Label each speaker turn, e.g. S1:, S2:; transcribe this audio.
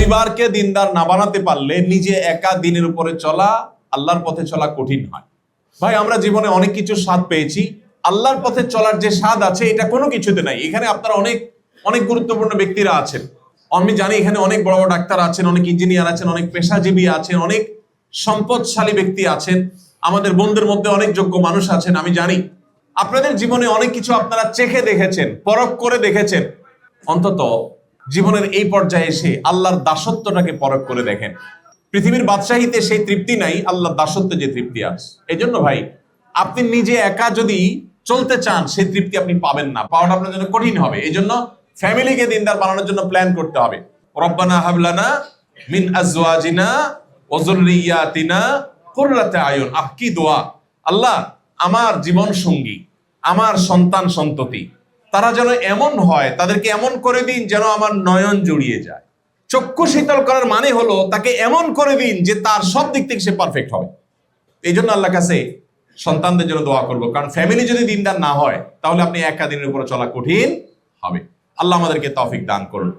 S1: পরিবারকে দিনদার না বানাতে পারলে নিজে একা দিনের উপরে চলা, আল্লাহর পথে চলা কঠিন হয়। ভাই আমরা জীবনে অনেক কিছু স্বাদ পেয়েছি, আল্লাহর পথে চলার যে স্বাদ আছে এটা কোনো কিছুতে নাই। এখানে আপনারা অনেক অনেক গুরুত্বপূর্ণ ব্যক্তিরা আছেন, আমি জানি এখানে অনেক বড় বড় ডাক্তার আছেন, অনেক ইঞ্জিনিয়ার আছেন, অনেক পেশাজীবী আছেন, অনেক সম্পদশালী ব্যক্তি আছেন, আমাদের বন্ধুদের মধ্যে অনেক যোগ্য মানুষ আছেন। আমি জানি আপনাদের জীবনে অনেক কিছু আপনারা চেখে দেখেছেন, পরখ করে দেখেছেন। অন্তত জীবনের এই পর্যায়ে এসে আল্লাহর দাসত্বটাকে পরখ করে দেখেন। পৃথিবীর বাদশাহীতে সেই তৃপ্তি নাই, আল্লাহর দাসত্বে যে তৃপ্তি আছে। এই জন্য ভাই আপনি নিজে একা যদি চলতে চান সেই তৃপ্তি আপনি পাবেন না, পাওয়াটা আপনার জন্য কঠিন হবে। এই জন্য ফ্যামিলিকে দিনদার বানানোর জন্য প্ল্যান করতে হবে। রব্বানা হাবলানা মিন আজওয়াজিনা ওয়া যুররিয়াতিনা কুররাতা আয়ুন। কি দোয়া! আল্লাহ, আমার জীবন সঙ্গী, আমার সন্তান সন্ততি, তারা যেন এমন হয়, তাদেরকে এমন করে দিন যেন আমার নয়ন জুড়িয়ে যায়। চক্ষু শীতল করার মানে হলো তাকে এমন করে দিন যে তার সব দিক থেকে সে পারফেক্ট হবে। এই জন্য আল্লাহর কাছে সন্তানদের জন্য দোয়া করবো, কারণ ফ্যামিলি যদি দিনদার না হয় তাহলে আপনি একা দিনের উপরে চলা কঠিন হবে। আল্লাহ আমাদেরকে তৌফিক দান করুন।